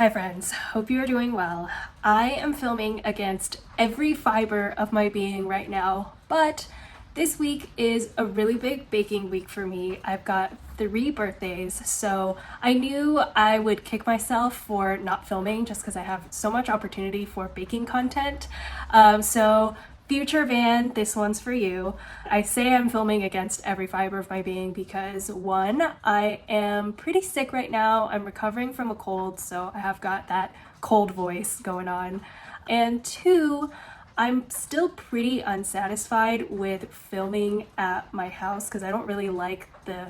Hi friends, hope you are doing well. I am filming against every fiber of my being right now, but this week is a really big baking week for me. I've got 3 birthdays, so I knew I would kick myself for not filming just because I have so much opportunity for baking content. So future Van, this one's for you. I say I'm filming against every fiber of my being because 1, I am pretty sick right now. I'm recovering from a cold, so I have got that cold voice going on. And 2, I'm still pretty unsatisfied with filming at my house because I don't really like the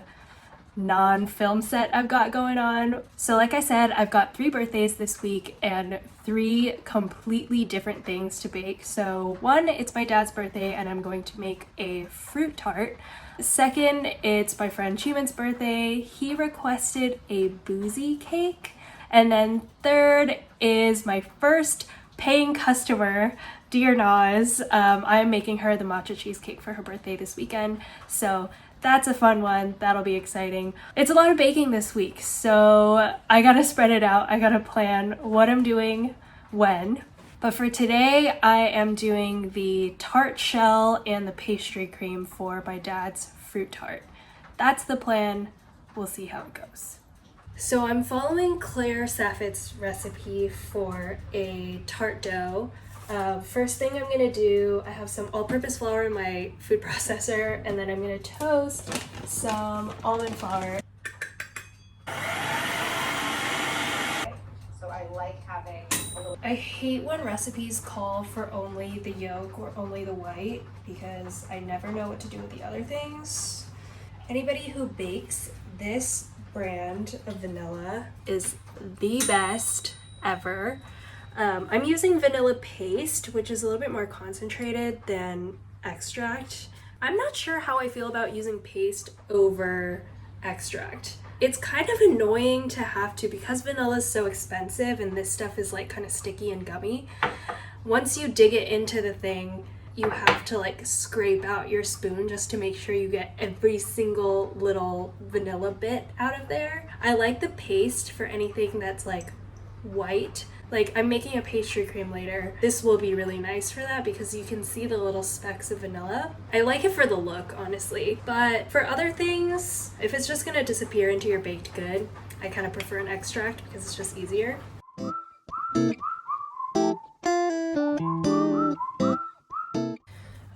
non-film set I've got going on. So like I said, I've got 3 birthdays this week and 3 completely different things to bake. So 1, it's my dad's birthday and I'm going to make a fruit tart. 2nd, it's my friend Chiman's birthday. He requested a boozy cake. And then 3rd is my first paying customer, Dear Naz. I'm making her the matcha cheesecake for her birthday this weekend. So that's a fun one. That'll be exciting. It's a lot of baking this week, so I gotta spread it out. I gotta plan what I'm doing when. But for today, I am doing the tart shell and the pastry cream for my dad's fruit tart. That's the plan. We'll see how it goes. So I'm following Claire Saffit's recipe for a tart dough. First thing I'm gonna do, I have some all-purpose flour in my food processor, and then I'm gonna toast some almond flour. So I like having a little... I hate when recipes call for only the yolk or only the white because I never know what to do with the other things. Anybody who bakes this brand of vanilla is the best ever. I'm using vanilla paste, which is a little bit more concentrated than extract. I'm not sure how I feel about using paste over extract. It's kind of annoying to have to, because vanilla is so expensive and this stuff is like kind of sticky and gummy. Once you dig it into the thing, you have to like scrape out your spoon just to make sure you get every single little vanilla bit out of there. I like the paste for anything that's like white. Like I'm making a pastry cream later. This will be really nice for that because you can see the little specks of vanilla. I like it for the look, honestly. But for other things, if it's just gonna disappear into your baked good, I kind of prefer an extract because it's just easier.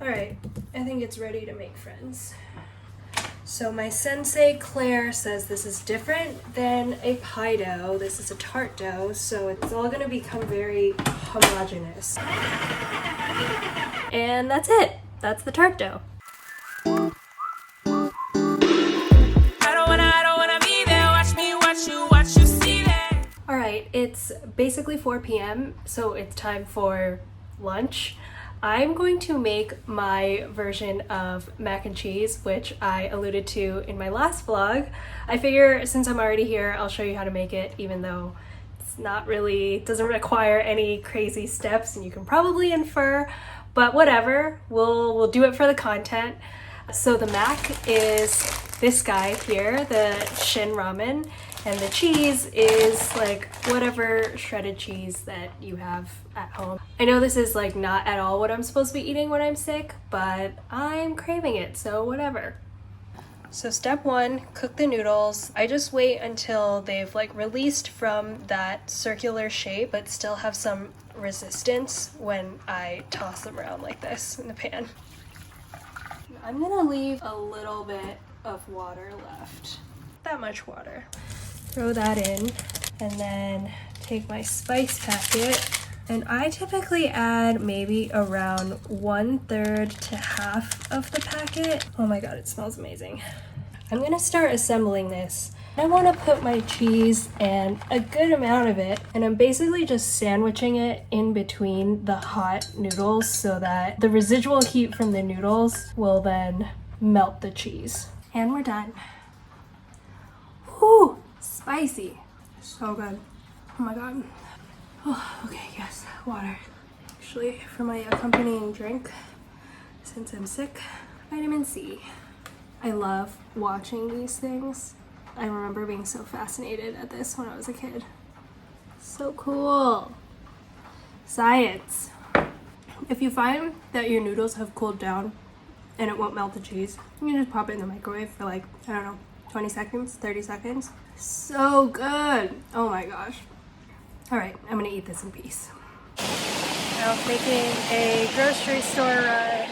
Alright, I think it's ready to make friends. So my sensei Claire says this is different than a pie dough. This is a tart dough, so it's all gonna become very homogeneous. And that's it. That's the tart dough. Alright, it's basically 4 p.m., so it's time for lunch. I'm going to make my version of mac and cheese, which I alluded to in my last vlog. I figure since I'm already here, I'll show you how to make it, even though it's not really, doesn't require any crazy steps and you can probably infer, but whatever, we'll do it for the content. So the mac is this guy here, the Shin Ramen, and the cheese is like whatever shredded cheese that you have at home. I know this is like not at all what I'm supposed to be eating when I'm sick, but I'm craving it, so whatever. So step 1, cook the noodles. I just wait until they've like released from that circular shape, but still have some resistance when I toss them around like this in the pan. I'm gonna leave a little bit of water left. That much water. Throw that in, and then take my spice packet, and I typically add maybe around 1/3 to half of the packet. Oh my god, it smells amazing. I'm gonna start assembling this. I want to put my cheese and a good amount of it, and I'm basically just sandwiching it in between the hot noodles so that the residual heat from the noodles will then melt the cheese. And we're done. Whew, spicy. So good. Oh my god. Oh, okay, yes, water. Actually, for my accompanying drink, since I'm sick, vitamin C. I love watching these things. I remember being so fascinated at this when I was a kid. So cool. Science. If you find that your noodles have cooled down and it won't melt the cheese, you can just pop it in the microwave for like, I don't know, 20 seconds, 30 seconds. So good. Oh my gosh. All right, I'm gonna eat this in peace. Now making a grocery store run.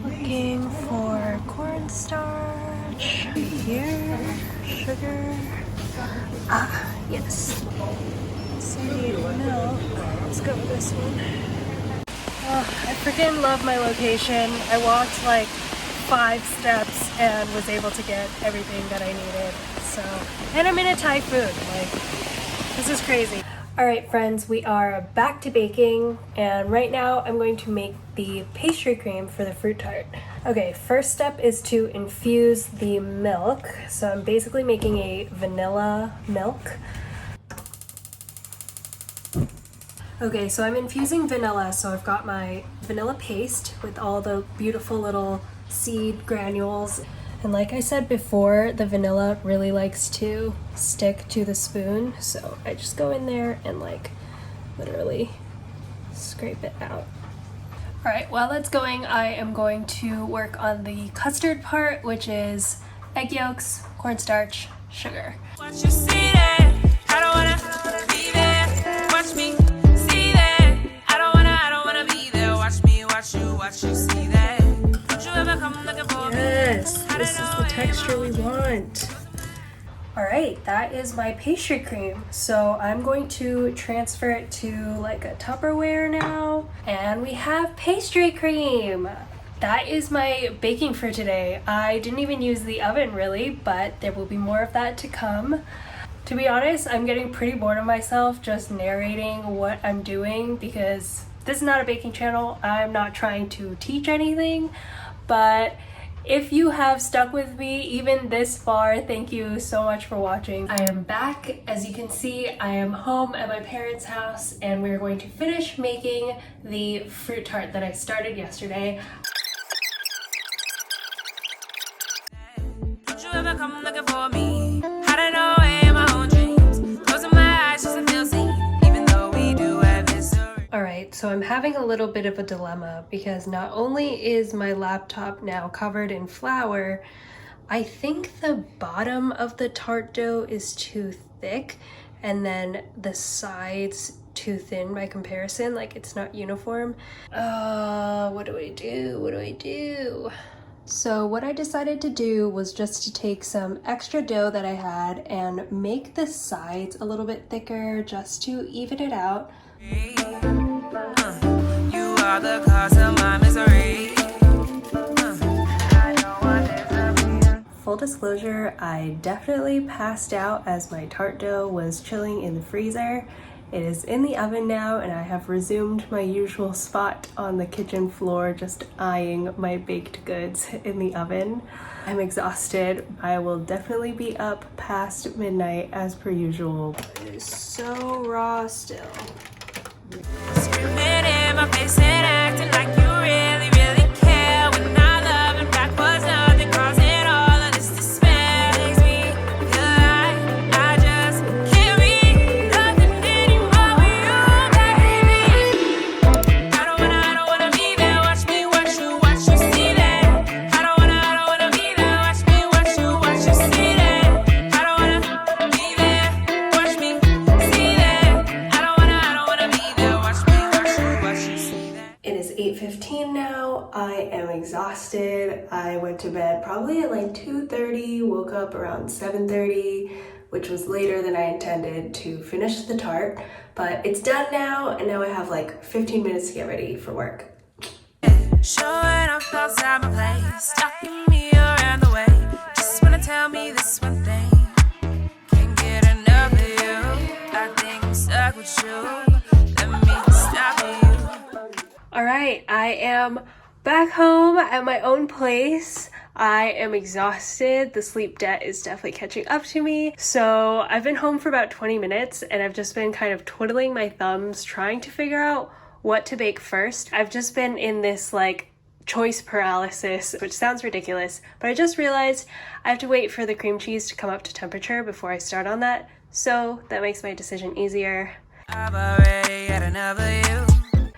Looking for cornstarch. Here, sugar. Ah, yes. Sodium milk. Let's go with this one. Oh, I freaking love my location. I walked like 5 steps and was able to get everything that I needed. So, and I'm in a Thai food. Like, this is crazy. All right, friends, we are back to baking, and right now I'm going to make the pastry cream for the fruit tart. Okay, first step is to infuse the milk. So I'm basically making a vanilla milk. Okay, so I'm infusing vanilla, so I've got my vanilla paste with all the beautiful little seed granules. And like I said before, the vanilla really likes to stick to the spoon, so I just go in there and like literally scrape it out. All right, while that's going, I am going to work on the custard part, which is egg yolks, cornstarch, sugar. Once you see that, I don't wanna be there. Watch me see that. I don't wanna be there. Watch me, watch you see that. Don't you ever come looking for me? Yes, this is the texture we want. All right, that is my pastry cream. So I'm going to transfer it to like a Tupperware now. And we have pastry cream. That is my baking for today. I didn't even use the oven really, but there will be more of that to come. To be honest, I'm getting pretty bored of myself just narrating what I'm doing because this is not a baking channel. I'm not trying to teach anything, but if you have stuck with me even this far, thank you so much for watching. I am back. As you can see, I am home at my parents' house and we're going to finish making the fruit tart that I started yesterday. Don't you ever come looking for me? I don't know in my own dreams. Closing my eyes just to feel seen, even though we do have this. Alright, so I'm having a little bit of a dilemma because not only is my laptop now covered in flour, I think the bottom of the tart dough is too thick and then the sides too thin by comparison, like it's not uniform. What do I do? What do I do? So what I decided to do was just to take some extra dough that I had and make the sides a little bit thicker just to even it out. You are the cause of my misery. Full disclosure, I definitely passed out as my tart dough was chilling in the freezer. It is in the oven now and I have resumed my usual spot on the kitchen floor just eyeing my baked goods in the oven. I'm exhausted. I will definitely be up past midnight as per usual. It is so raw still. Screaming in my face and acting like you really, really care. When our love and back was nothing, causing all of this despair. Makes me feel like I just can't be nothing anymore with you, baby. I don't wanna be there. Watch me, watch you see that. I don't wanna be there. Watch me, watch you see that. I don't wanna be there. Watch me see that. I don't wanna be there. It is 8:15 now. I am exhausted. I went to bed probably at like 2:30, woke up around 7:30, which was later than I intended to finish the tart, but it's done now and now I have like 15 minutes to get ready for work. Showing up outside my place, stalking me around the way. Just wanna tell me this one thing. Can't get enough of you. I think I'm stuck with you. Let me stop you. All right, I am back home at my own place. I am exhausted. The sleep debt is definitely catching up to me. So I've been home for about 20 minutes and I've just been kind of twiddling my thumbs trying to figure out what to bake first. I've just been in this like choice paralysis, which sounds ridiculous, but I just realized I have to wait for the cream cheese to come up to temperature before I start on that. So that makes my decision easier. I've already had enough of you.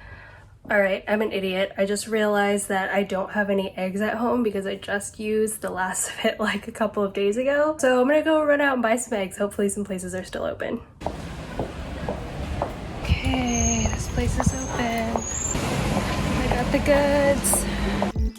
Alright, I'm an idiot. I just realized that I don't have any eggs at home because I just used the last of it like a couple of days ago. So I'm gonna go run out and buy some eggs. Hopefully some places are still open. Okay, this place is open. I got the goods.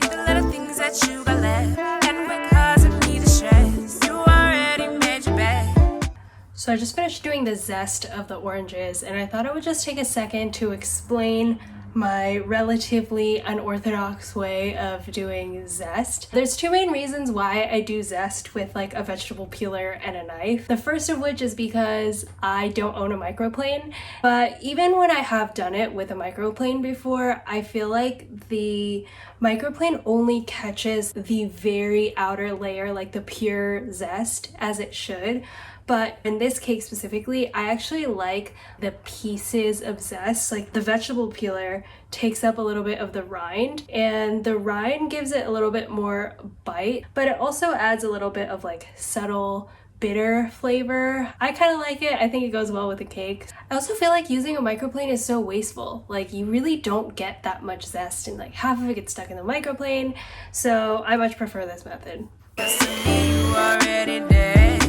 Keep the little things that you got left, and because of me the stress, you already made your bed. So I just finished doing the zest of the oranges, and I thought I would just take a second to explain my relatively unorthodox way of doing zest. There's two main reasons why I do zest with like a vegetable peeler and a knife. The first of which is because I don't own a microplane, but even when I have done it with a microplane before, I feel like the microplane only catches the very outer layer, like the pure zest, as it should. But in this cake specifically, I actually like the pieces of zest. Like the vegetable peeler takes up a little bit of the rind, and the rind gives it a little bit more bite, but it also adds a little bit of like subtle bitter flavor. I kind of like it. I think it goes well with the cake. I also feel like using a microplane is so wasteful. Like you really don't get that much zest, and like half of it gets stuck in the microplane. So I much prefer this method. You already dead,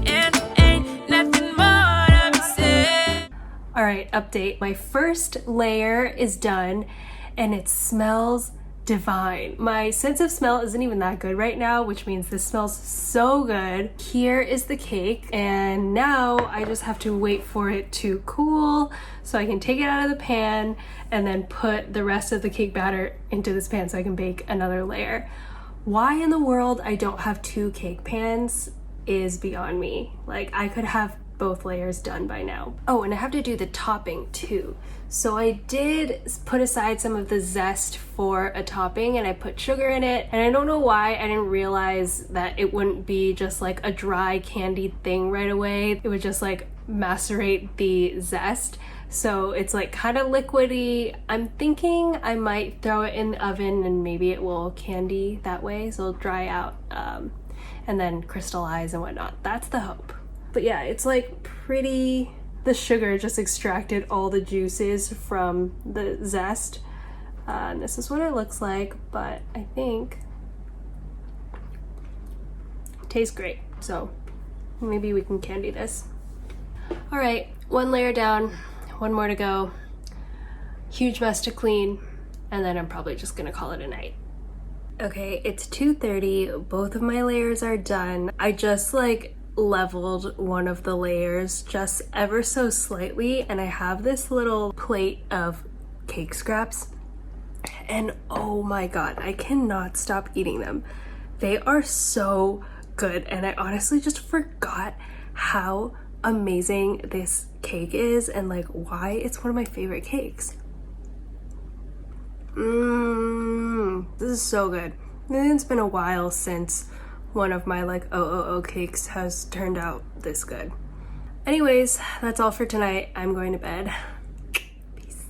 and ain't nothing more to be said. Alright, update. My first layer is done and it smells divine. My sense of smell isn't even that good right now, which means this smells so good. Here is the cake, and now I just have to wait for it to cool so I can take it out of the pan and then put the rest of the cake batter into this pan so I can bake another layer. Why in the world I don't have two cake pans is beyond me. Like I could have both layers done by now. Oh, and I have to do the topping too. So I did put aside some of the zest for a topping, and I put sugar in it, and I don't know why I didn't realize that it wouldn't be just like a dry candied thing right away. It would just like macerate the zest. So it's like kind of liquidy. I'm thinking I might throw it in the oven and maybe it will candy that way, so it'll dry out and then crystallize and whatnot. That's the hope. But yeah, it's like pretty, the sugar just extracted all the juices from the zest. And this is what it looks like, but I think it tastes great. So maybe we can candy this. All right, one layer down, one more to go. Huge mess to clean, and then I'm probably just gonna call it a night. Okay, it's 2:30, both of my layers are done. I just like leveled one of the layers just ever so slightly, and I have this little plate of cake scraps, and oh my god, I cannot stop eating them. They are so good, and I honestly just forgot how amazing this cake is and like why it's one of my favorite cakes. This is so good. It's been a while since one of my like cakes has turned out this good. Anyways, that's all for tonight. I'm going to bed. Peace.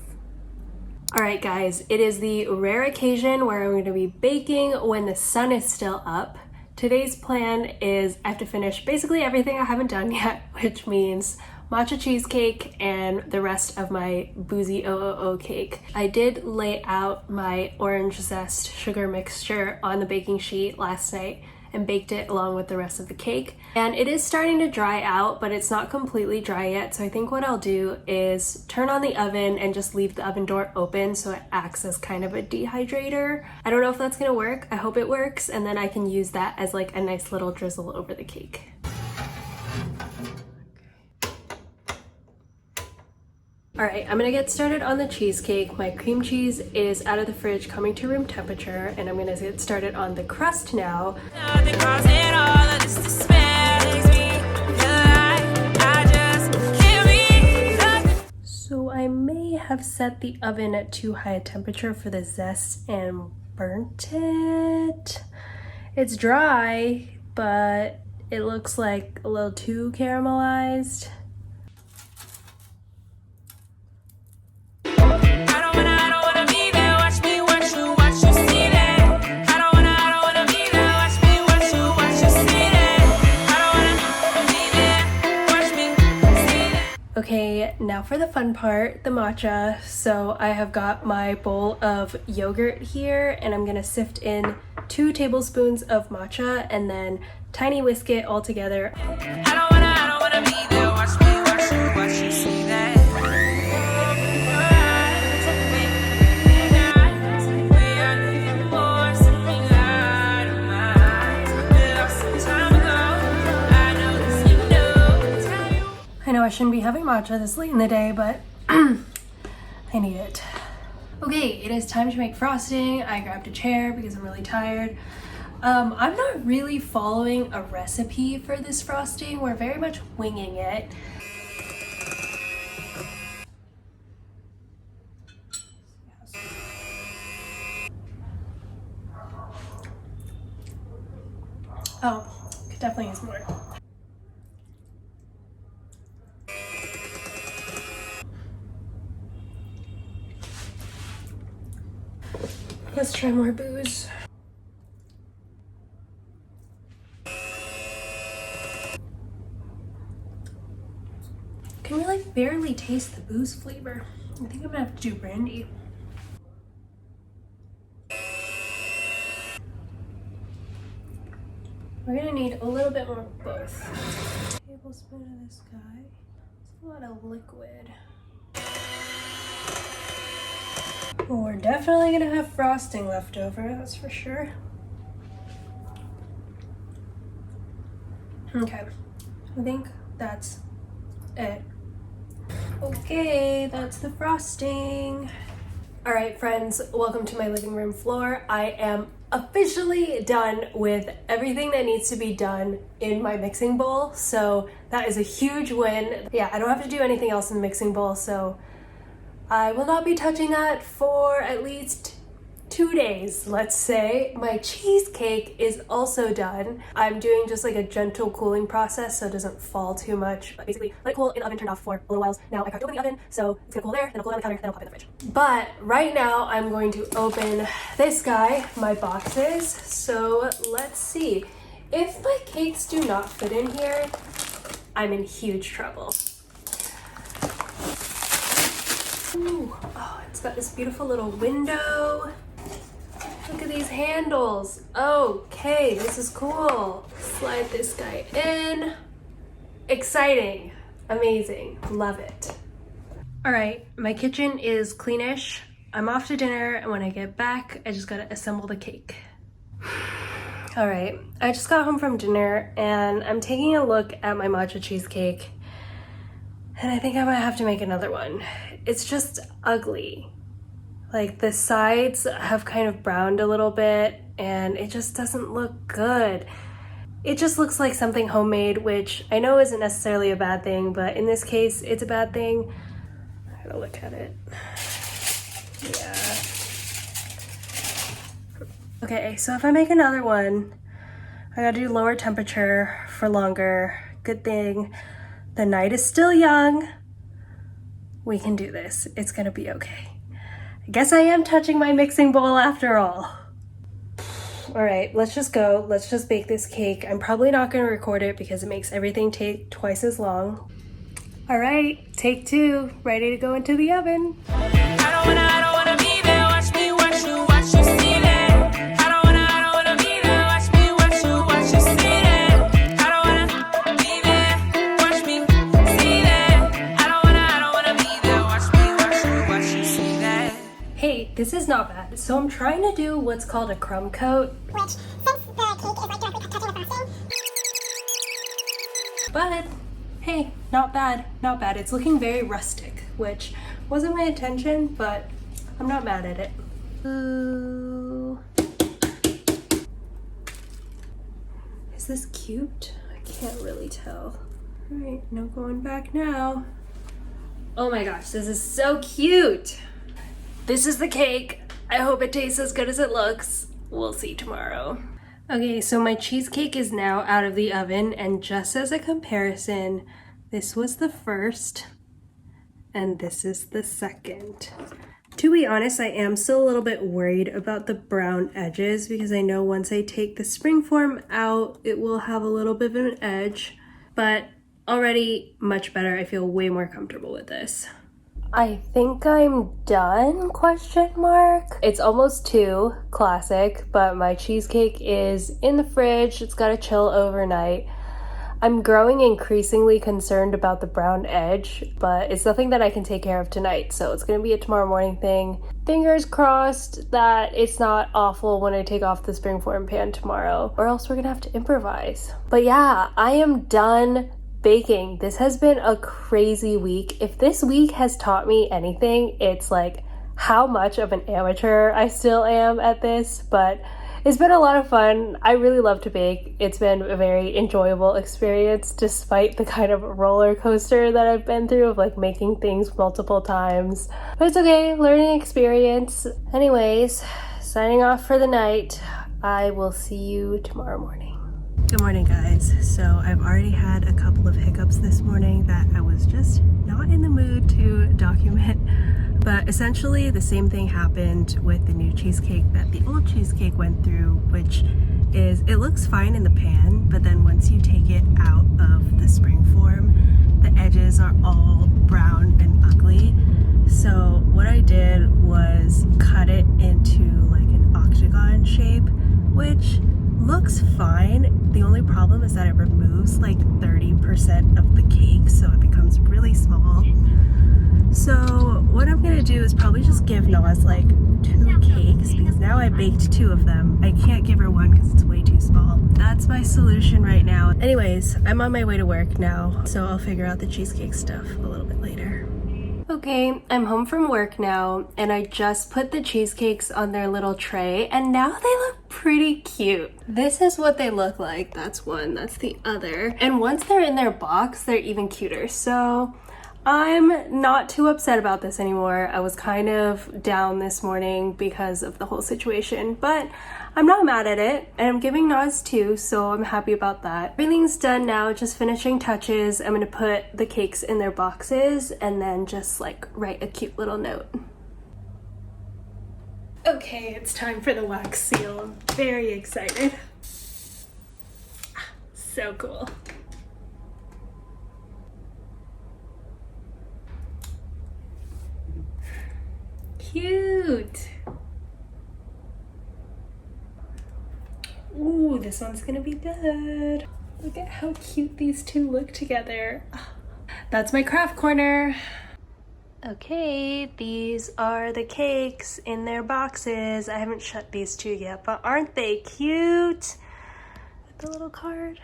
Alright guys, it is the rare occasion where I'm going to be baking when the sun is still up. Today's plan is I have to finish basically everything I haven't done yet, which means matcha cheesecake and the rest of my boozy cake. I did lay out my orange zest sugar mixture on the baking sheet last night and baked it along with the rest of the cake. And it is starting to dry out, but it's not completely dry yet. So I think what I'll do is turn on the oven and just leave the oven door open so it acts as kind of a dehydrator. I don't know if that's gonna work. I hope it works. And then I can use that as like a nice little drizzle over the cake. All right, I'm gonna get started on the cheesecake. My cream cheese is out of the fridge, coming to room temperature, and I'm gonna get started on the crust now. Nothing causing all of this despair makes me feel like I just can't be. So I may have set the oven at too high a temperature for the zest and burnt it. It's dry, but it looks like a little too caramelized. Okay, Okay, now for the fun part, the matcha. So I have got my bowl of yogurt here, and I'm gonna sift in 2 tablespoons of matcha and then tiny whisk it all together. I don't wanna be there. Watch me, watch you see that. I know I shouldn't be having matcha this late in the day, but I need it. Okay, it is time to make frosting. I grabbed a chair because I'm really tired. I'm not really following a recipe for this frosting. We're very much winging it. Oh, could definitely use more. Let's try more booze. Can we like barely taste the booze flavor? I think I'm gonna have to do brandy. We're gonna need a little bit more of both. Tablespoon of this guy. It's a lot of liquid. Well, we're definitely gonna have frosting left over, that's for sure. Okay, I think that's it. Okay, that's the frosting. All right, friends, welcome to my living room floor. I am officially done with everything that needs to be done in my mixing bowl, so that is a huge win. Yeah, I don't have to do anything else in the mixing bowl, so I will not be touching that for at least 2 days, let's say. My cheesecake is also done. I'm doing just like a gentle cooling process so it doesn't fall too much. But basically, let it cool in the oven, turned off for a little while. Now I cracked open the oven, so it's gonna cool there, then it'll cool down the counter, then it'll pop in the fridge. But right now, I'm going to open this guy, my boxes. So let's see. If my cakes do not fit in here, I'm in huge trouble. Ooh, oh, it's got this beautiful little window. Look at these handles. Okay, this is cool. Slide this guy in. Exciting. Amazing. Love it. All right, my kitchen is cleanish. I'm off to dinner, and when I get back, I just gotta assemble the cake. All right, I just got home from dinner, and I'm taking a look at my matcha cheesecake, and I think I might have to make another one. It's just ugly. Like the sides have kind of browned a little bit and it just doesn't look good. It just looks like something homemade, which I know isn't necessarily a bad thing, but in this case, it's a bad thing. I gotta look at it. Yeah. Okay, so if I make another one, I gotta do lower temperature for longer. Good thing the night is still young. We can do this. It's gonna be okay. I guess I am touching my mixing bowl after all. All right, let's just go. Let's just bake this cake. I'm probably not gonna record it because it makes everything take twice as long. All right, take 2, ready to go into the oven. I don't wanna be there. Watch me, watch you see that. I don't wanna be there. Watch me, watch you see that. I don't wanna be there. Watch me see that. I don't wanna be there. Watch you see that. Hey, this is not bad. So I'm trying to do what's called a crumb coat. Which, since the cake is like directly touching the frosting. But hey, not bad, not bad. It's looking very rustic, which wasn't my intention, but I'm not mad at it. Ooh. Is this cute? I can't really tell. All right, no going back now. Oh my gosh, this is so cute. This is the cake. I hope it tastes as good as it looks. We'll see tomorrow. Okay, so my cheesecake is now out of the oven, and just as a comparison, this was the first, and this is the second. To be honest, I am still a little bit worried about the brown edges because I know once I take the springform out, it will have a little bit of an edge, but already much better. I feel way more comfortable with this. I think I'm done, question mark. It's almost 2, classic, but my cheesecake is in the fridge. It's gotta chill overnight. I'm growing increasingly concerned about the brown edge, but it's nothing that I can take care of tonight, so it's gonna be a tomorrow morning thing. Fingers crossed that it's not awful when I take off the springform pan tomorrow, or else we're gonna have to improvise. But yeah, I am done baking. This has been a crazy week. If this week has taught me anything, it's like how much of an amateur I still am at this, but it's been a lot of fun. I really love to bake. It's been a very enjoyable experience despite the kind of roller coaster that I've been through of like making things multiple times. But it's okay, learning experience. Anyways, signing off for the night. I will see you tomorrow morning. Good morning, guys. So I've already had a couple of hiccups this morning that I was just not in the mood to document. But essentially the same thing happened with the new cheesecake that the old cheesecake went through, which is it looks fine in the pan, but then once you take it out of the spring form, the edges are all brown and ugly. So what I did was cut it into like an octagon shape, which looks fine. The only problem is that it removes like 30% of the cake, so it becomes really small. So what I'm gonna do is probably just give Naz like 2 cakes because now I baked 2 of them. I can't give her 1 because it's way too small. That's my solution right now. Anyways, I'm on my way to work now, so I'll figure out the cheesecake stuff a little bit later. Okay, I'm home from work now, and I just put the cheesecakes on their little tray, and now they look pretty cute. This is what they look like. That's one, that's the other. And once they're in their box, they're even cuter. So I'm not too upset about this anymore. I was kind of down this morning because of the whole situation, but I'm not mad at it, and I'm giving Naz 2, so I'm happy about that. Everything's done now, just finishing touches. I'm gonna put the cakes in their boxes and then just like write a cute little note. Okay, it's time for the wax seal. I'm very excited. So cool. Cute. Ooh, this one's gonna be good. Look at how cute these 2 look together. That's my craft corner. Okay, these are the cakes in their boxes. I haven't shut these 2 yet, but aren't they cute? With the little card.